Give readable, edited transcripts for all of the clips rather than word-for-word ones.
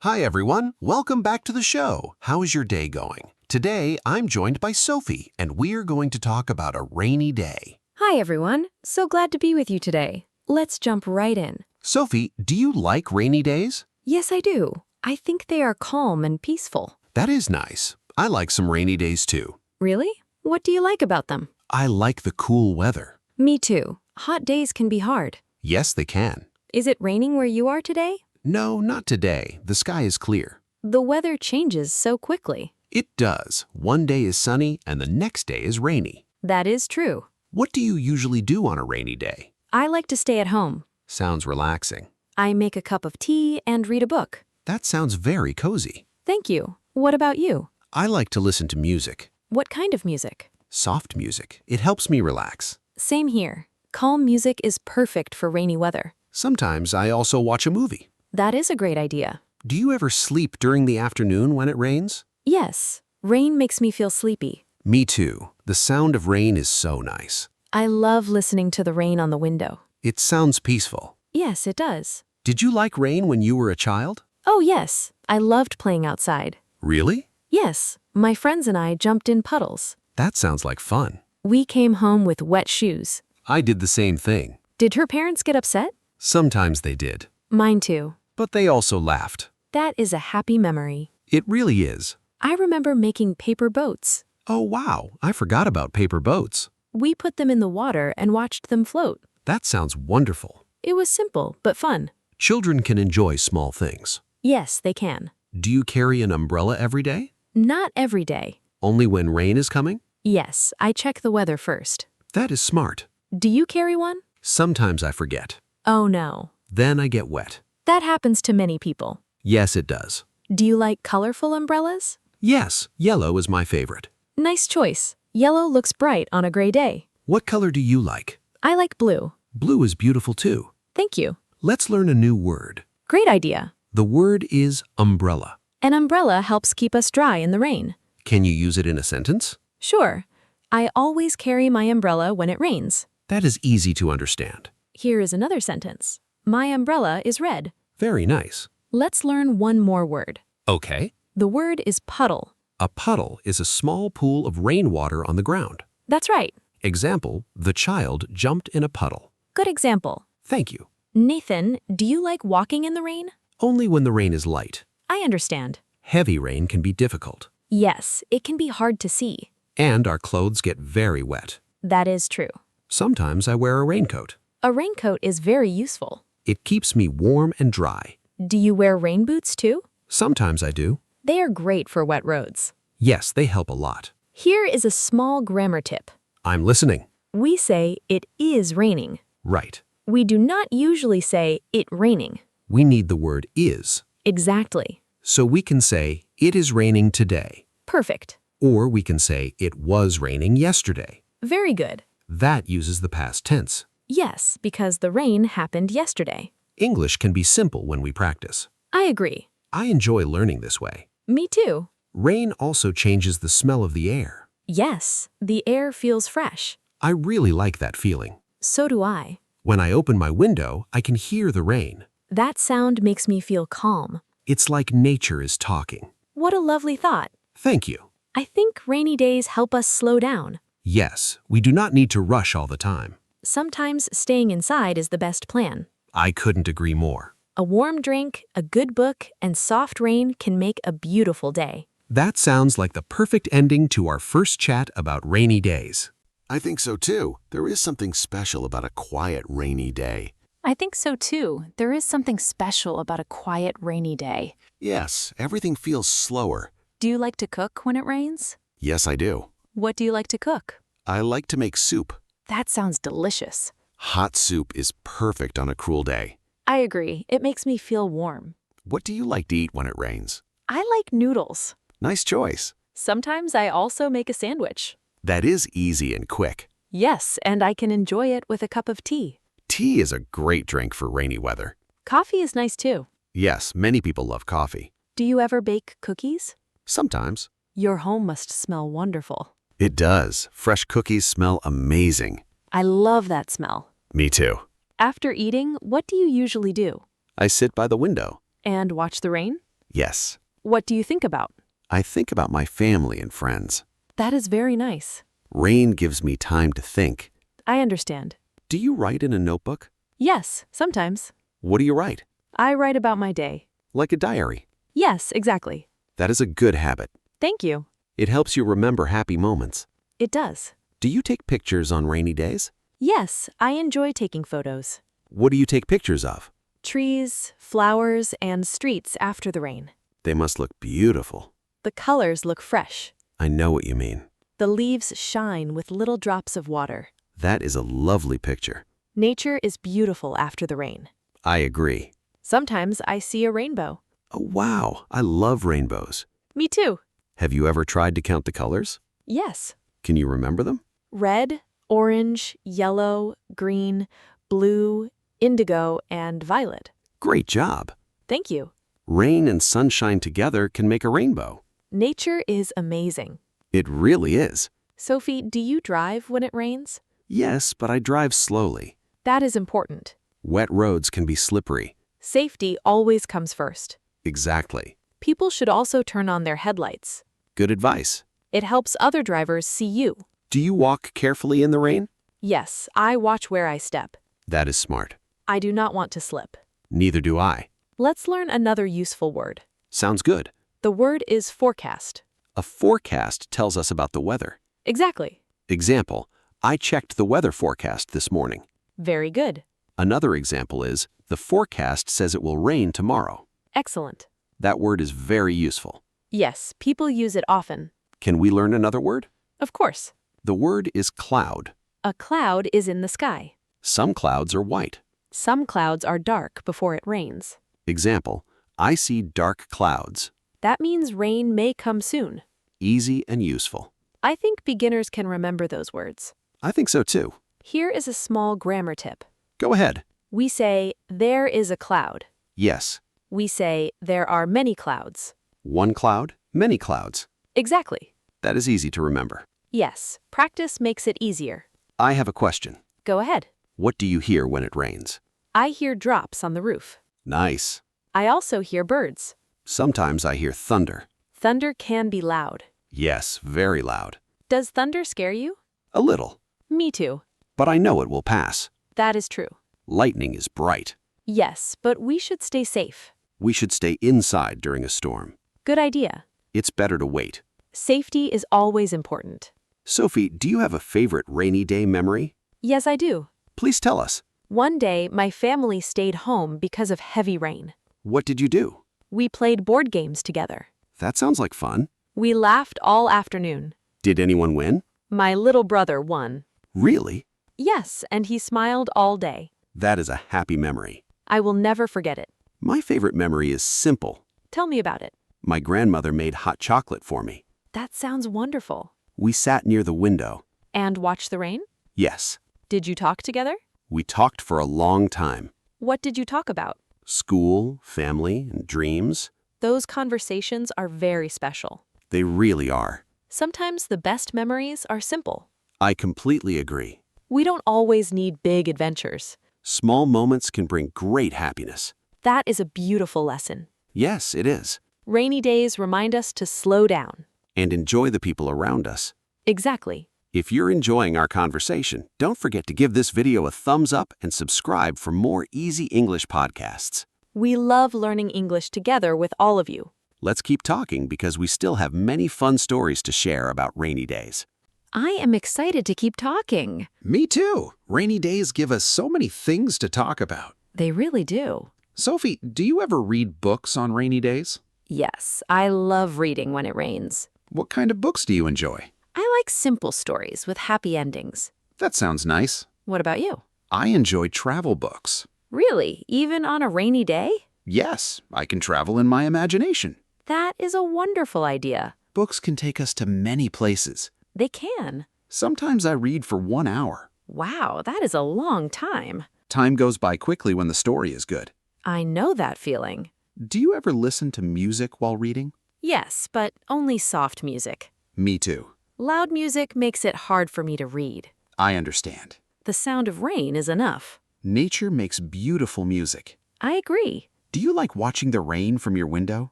Hi everyone, welcome back to the show. How is your day going? Today, I'm joined by Sophie, and we're going to talk about a rainy day. Hi everyone, so glad to be with you today. Let's jump right in. Sophie, do you like rainy days? Yes, I do. I think they are calm and peaceful. That is nice. I like some rainy days too. Really? What do you like about them? I like the cool weather. Me too. Hot days can be hard. Yes, they can. Is it raining where you are today? No, not today. The sky is clear. The weather changes so quickly. It does. One day is sunny and the next day is rainy. That is true. What do you usually do on a rainy day? I like to stay at home. Sounds relaxing. I make a cup of tea and read a book. That sounds very cozy. Thank you. What about you? I like to listen to music. What kind of music? Soft music. It helps me relax. Same here. Calm music is perfect for rainy weather. Sometimes I also watch a movie. That is a great idea. Do you ever sleep during the afternoon when it rains? Yes, rain makes me feel sleepy. Me too. The sound of rain is so nice. I love listening to the rain on the window. It sounds peaceful. Yes, it does. Did you like rain when you were a child? Oh, yes. I loved playing outside. Really? Yes, my friends and I jumped in puddles. That sounds like fun. We came home with wet shoes. I did the same thing. Did her parents get upset? Sometimes they did. Mine too. But they also laughed. That is a happy memory. It really is. I remember making paper boats. Oh wow, I forgot about paper boats. We put them in the water and watched them float. That sounds wonderful. It was simple, but fun. Children can enjoy small things. Yes, they can. Do you carry an umbrella every day? Not every day. Only when rain is coming? Yes, I check the weather first. That is smart. Do you carry one? Sometimes I forget. Oh no. Then I get wet. That happens to many people. Yes, it does. Do you like colorful umbrellas? Yes, yellow is my favorite. Nice choice. Yellow looks bright on a gray day. What color do you like? I like blue. Blue is beautiful too. Thank you. Let's learn a new word. Great idea. The word is umbrella. An umbrella helps keep us dry in the rain. Can you use it in a sentence? Sure. I always carry my umbrella when it rains. That is easy to understand. Here is another sentence. My umbrella is red. Very nice. Let's learn one more word. Okay. The word is puddle. A puddle is a small pool of rainwater on the ground. That's right. Example, the child jumped in a puddle. Good example. Thank you. Nathan, do you like walking in the rain? Only when the rain is light. I understand. Heavy rain can be difficult. Yes, it can be hard to see. And our clothes get very wet. That is true. Sometimes I wear a raincoat. A raincoat is very useful. It keeps me warm and dry. Do you wear rain boots too? Sometimes I do. They are great for wet roads. Yes, they help a lot. Here is a small grammar tip. I'm listening. We say it is raining. Right. We do not usually say it raining. We need the word is. Exactly. So we can say, it is raining today. Perfect. Or we can say, it was raining yesterday. Very good. That uses the past tense. Yes, because the rain happened yesterday. English can be simple when we practice. I agree. I enjoy learning this way. Me too. Rain also changes the smell of the air. Yes, the air feels fresh. I really like that feeling. So do I. When I open my window, I can hear the rain. That sound makes me feel calm. It's like nature is talking. What a lovely thought. Thank you. I think rainy days help us slow down. Yes, we do not need to rush all the time. Sometimes staying inside is the best plan. I couldn't agree more. A warm drink, a good book, and soft rain can make a beautiful day. That sounds like the perfect ending to our first chat about rainy days. I think so too. There is something special about a quiet, rainy day. I think so too. There is something special about a quiet, rainy day. Yes, everything feels slower. Do you like to cook when it rains? Yes, I do. What do you like to cook? I like to make soup. That sounds delicious. Hot soup is perfect on a cruel day. I agree. It makes me feel warm. What do you like to eat when it rains? I like noodles. Nice choice. Sometimes I also make a sandwich. That is easy and quick. Yes, and I can enjoy it with a cup of tea. Tea is a great drink for rainy weather. Coffee is nice too. Yes, many people love coffee. Do you ever bake cookies? Sometimes. Your home must smell wonderful. It does. Fresh cookies smell amazing. I love that smell. Me too. After eating, what do you usually do? I sit by the window. And watch the rain? Yes. What do you think about? I think about my family and friends. That is very nice. Rain gives me time to think. I understand. Do you write in a notebook? Yes, sometimes. What do you write? I write about my day. Like a diary. Yes, exactly. That is a good habit. Thank you. It helps you remember happy moments. It does. Do you take pictures on rainy days? Yes, I enjoy taking photos. What do you take pictures of? Trees, flowers, and streets after the rain. They must look beautiful. The colors look fresh. I know what you mean. The leaves shine with little drops of water. That is a lovely picture. Nature is beautiful after the rain. I agree. Sometimes I see a rainbow. Oh, wow. I love rainbows. Me too. Have you ever tried to count the colors? Yes. Can you remember them? Red, orange, yellow, green, blue, indigo, and violet. Great job. Thank you. Rain and sunshine together can make a rainbow. Nature is amazing. It really is. Sophie, do you drive when it rains? Yes, but I drive slowly. That is important. Wet roads can be slippery. Safety always comes first. Exactly. People should also turn on their headlights. Good advice. It helps other drivers see you. Do you walk carefully in the rain? Yes, I watch where I step. That is smart. I do not want to slip. Neither do I. Let's learn another useful word. Sounds good. The word is forecast. A forecast tells us about the weather. Exactly. Example, I checked the weather forecast this morning. Very good. Another example is, the forecast says it will rain tomorrow. Excellent. That word is very useful. Yes, people use it often. Can we learn another word? Of course. The word is cloud. A cloud is in the sky. Some clouds are white. Some clouds are dark before it rains. Example, I see dark clouds. That means rain may come soon. Easy and useful. I think beginners can remember those words. I think so too. Here is a small grammar tip. Go ahead. We say, there is a cloud. Yes. We say, there are many clouds. One cloud, many clouds. Exactly. That is easy to remember. Yes, practice makes it easier. I have a question. Go ahead. What do you hear when it rains? I hear drops on the roof. Nice. I also hear birds. Sometimes I hear thunder. Thunder can be loud. Yes, very loud. Does thunder scare you? A little. Me too. But I know it will pass. That is true. Lightning is bright. Yes, but we should stay safe. We should stay inside during a storm. Good idea. It's better to wait. Safety is always important. Sophie, do you have a favorite rainy day memory? Yes, I do. Please tell us. One day, my family stayed home because of heavy rain. What did you do? We played board games together. That sounds like fun. We laughed all afternoon. Did anyone win? My little brother won. Really? Yes, and he smiled all day. That is a happy memory. I will never forget it. My favorite memory is simple. Tell me about it. My grandmother made hot chocolate for me. That sounds wonderful. We sat near the window. And watched the rain? Yes. Did you talk together? We talked for a long time. What did you talk about? School, family, and dreams. Those conversations are very special. They really are. Sometimes the best memories are simple. I completely agree. We don't always need big adventures. Small moments can bring great happiness. That is a beautiful lesson. Yes, it is. Rainy days remind us to slow down. And enjoy the people around us. Exactly. If you're enjoying our conversation, don't forget to give this video a thumbs up and subscribe for more easy English podcasts. We love learning English together with all of you. Let's keep talking because we still have many fun stories to share about rainy days. I am excited to keep talking. Me too. Rainy days give us so many things to talk about. They really do. Sophie, do you ever read books on rainy days? Yes, I love reading when it rains. What kind of books do you enjoy? I like simple stories with happy endings. That sounds nice. What about you? I enjoy travel books. Really? Even on a rainy day? Yes, I can travel in my imagination. That is a wonderful idea. Books can take us to many places. They can. Sometimes I read for 1 hour. Wow, that is a long time. Time goes by quickly when the story is good. I know that feeling. Do you ever listen to music while reading? Yes, but only soft music. Me too. Loud music makes it hard for me to read. I understand. The sound of rain is enough. Nature makes beautiful music. I agree. Do you like watching the rain from your window?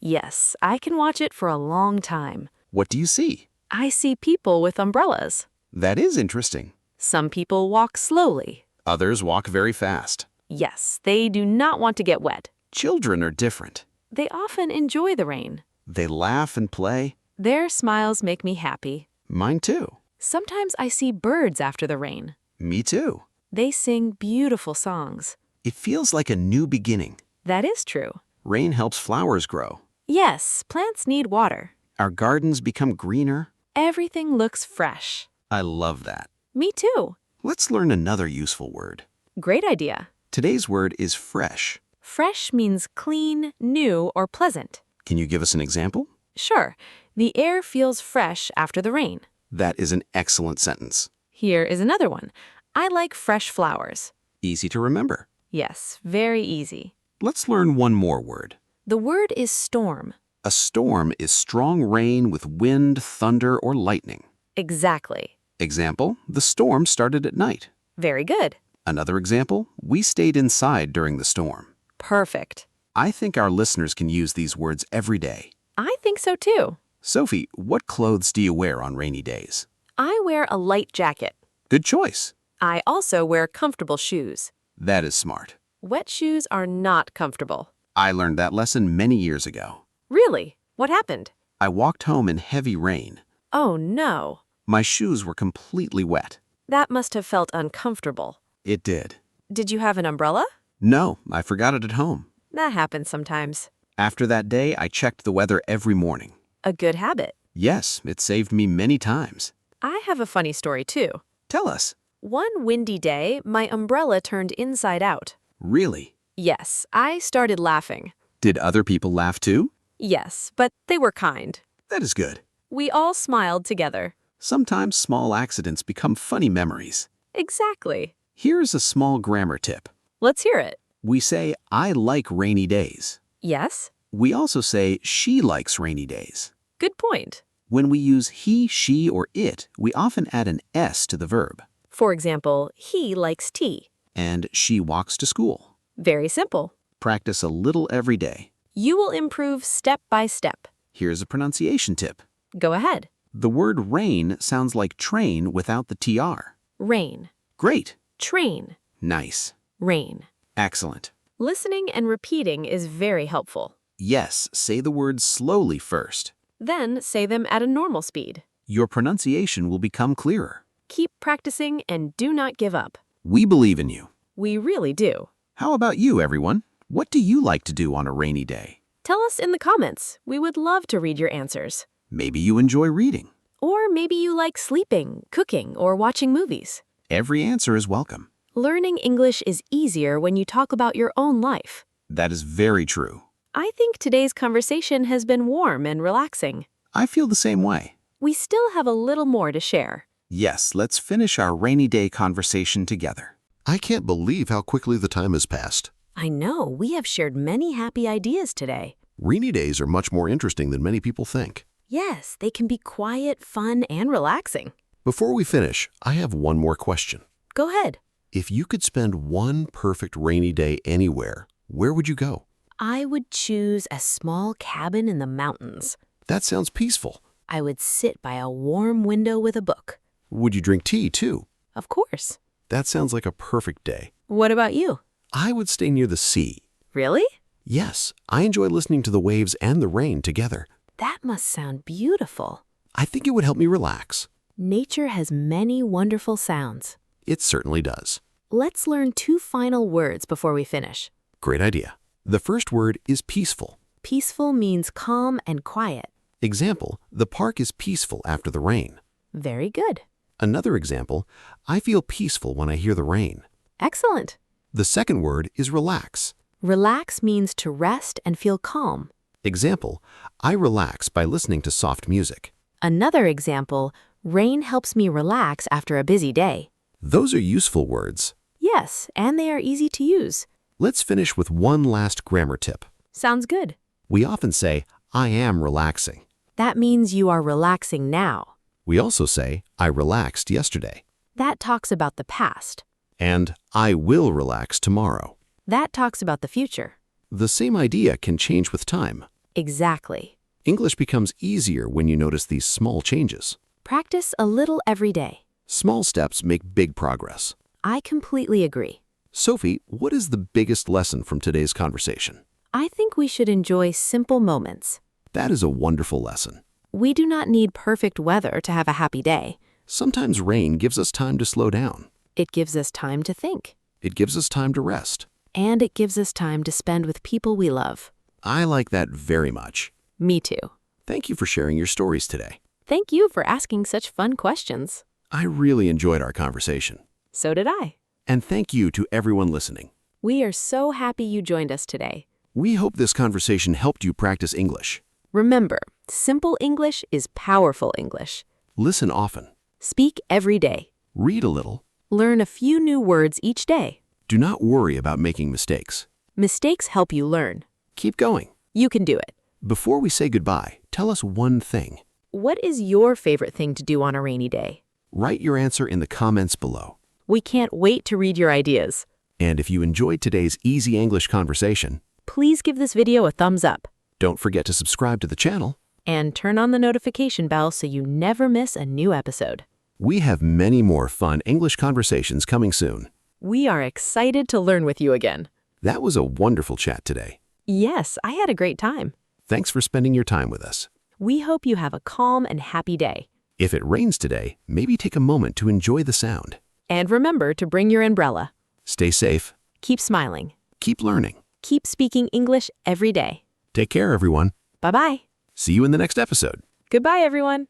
Yes, I can watch it for a long time. What do you see? I see people with umbrellas. That is interesting. Some people walk slowly. Others walk very fast. Yes, they do not want to get wet. Children are different. They often enjoy the rain. They laugh and play. Their smiles make me happy. Mine too. Sometimes I see birds after the rain. Me too. They sing beautiful songs. It feels like a new beginning. That is true. Rain helps flowers grow. Yes, plants need water. Our gardens become greener. Everything looks fresh. I love that. Me too. Let's learn another useful word. Great idea. Today's word is fresh. Fresh means clean, new, or pleasant. Can you give us an example? Sure, the air feels fresh after the rain. That is an excellent sentence. Here is another one. I like fresh flowers. Easy to remember. Yes, very easy. Let's learn one more word. The word is storm. A storm is strong rain with wind, thunder, or lightning. Exactly. Example, the storm started at night. Very good. Another example, we stayed inside during the storm. Perfect. I think our listeners can use these words every day. I think so too. Sophie, what clothes do you wear on rainy days? I wear a light jacket. Good choice. I also wear comfortable shoes. That is smart. Wet shoes are not comfortable. I learned that lesson many years ago. Really? What happened? I walked home in heavy rain. Oh no. My shoes were completely wet. That must have felt uncomfortable. It did. Did you have an umbrella? No, I forgot it at home. That happens sometimes. After that day, I checked the weather every morning. A good habit. Yes, it saved me many times. I have a funny story too. Tell us. One windy day, my umbrella turned inside out. Really? Yes, I started laughing. Did other people laugh too? Yes, but they were kind. That is good. We all smiled together. Sometimes small accidents become funny memories. Exactly. Here's a small grammar tip. Let's hear it. We say, I like rainy days. Yes? We also say, she likes rainy days. Good point. When we use he, she, or it, we often add an S to the verb. For example, he likes tea. And she walks to school. Very simple. Practice a little every day. You will improve step by step. Here's a pronunciation tip. Go ahead. The word rain sounds like train without the TR. Rain. Great. Train. Nice. Rain. Excellent. Listening and repeating is very helpful. Yes, say the words slowly first. Then say them at a normal speed. Your pronunciation will become clearer. Keep practicing and do not give up. We believe in you. We really do. How about you, everyone? What do you like to do on a rainy day? Tell us in the comments. We would love to read your answers. Maybe you enjoy reading. Or maybe you like sleeping, cooking, or watching movies. Every answer is welcome. Learning English is easier when you talk about your own life. That is very true. I think today's conversation has been warm and relaxing. I feel the same way. We still have a little more to share. Yes, let's finish our rainy day conversation together. I can't believe how quickly the time has passed. I know, we have shared many happy ideas today. Rainy days are much more interesting than many people think. Yes, they can be quiet, fun, and relaxing. Before we finish, I have one more question. Go ahead. If you could spend one perfect rainy day anywhere, where would you go? I would choose a small cabin in the mountains. That sounds peaceful. I would sit by a warm window with a book. Would you drink tea, too? Of course. That sounds like a perfect day. What about you? I would stay near the sea. Really? Yes, I enjoy listening to the waves and the rain together. That must sound beautiful. I think it would help me relax. Nature has many wonderful sounds. It certainly does. Let's learn 2 final words before we finish. Great idea. The first word is peaceful. Peaceful means calm and quiet. Example, the park is peaceful after the rain. Very good. Another example, I feel peaceful when I hear the rain. Excellent. The second word is relax. Relax means to rest and feel calm. Example, I relax by listening to soft music. Another example, rain helps me relax after a busy day. Those are useful words. Yes, and they are easy to use. Let's finish with one last grammar tip. Sounds good. We often say, I am relaxing. That means you are relaxing now. We also say, I relaxed yesterday. That talks about the past. And I will relax tomorrow. That talks about the future. The same idea can change with time. Exactly. English becomes easier when you notice these small changes. Practice a little every day. Small steps make big progress. I completely agree. Sophie, what is the biggest lesson from today's conversation? I think we should enjoy simple moments. That is a wonderful lesson. We do not need perfect weather to have a happy day. Sometimes rain gives us time to slow down. It gives us time to think. It gives us time to rest. And it gives us time to spend with people we love. I like that very much. Me too. Thank you for sharing your stories today. Thank you for asking such fun questions. I really enjoyed our conversation. So did I. And thank you to everyone listening. We are so happy you joined us today. We hope this conversation helped you practice English. Remember, simple English is powerful English. Listen often. Speak every day. Read a little. Learn a few new words each day. Do not worry about making mistakes. Mistakes help you learn. Keep going. You can do it. Before we say goodbye, tell us one thing. What is your favorite thing to do on a rainy day? Write your answer in the comments below. We can't wait to read your ideas. And if you enjoyed today's easy English conversation, Please give this video a thumbs up don't forget to subscribe to the channel. and turn on the notification bell so you never miss a new episode. We have many more fun English conversations coming soon. We are excited to learn with you again. That was a wonderful chat today. Yes, I had a great time. Thanks for spending your time with us. We hope you have a calm and happy day. If it rains today, maybe take a moment to enjoy the sound. And remember to bring your umbrella. Stay safe. Keep smiling. Keep learning. Keep speaking English every day. Take care, everyone. Bye-bye. See you in the next episode. Goodbye, everyone.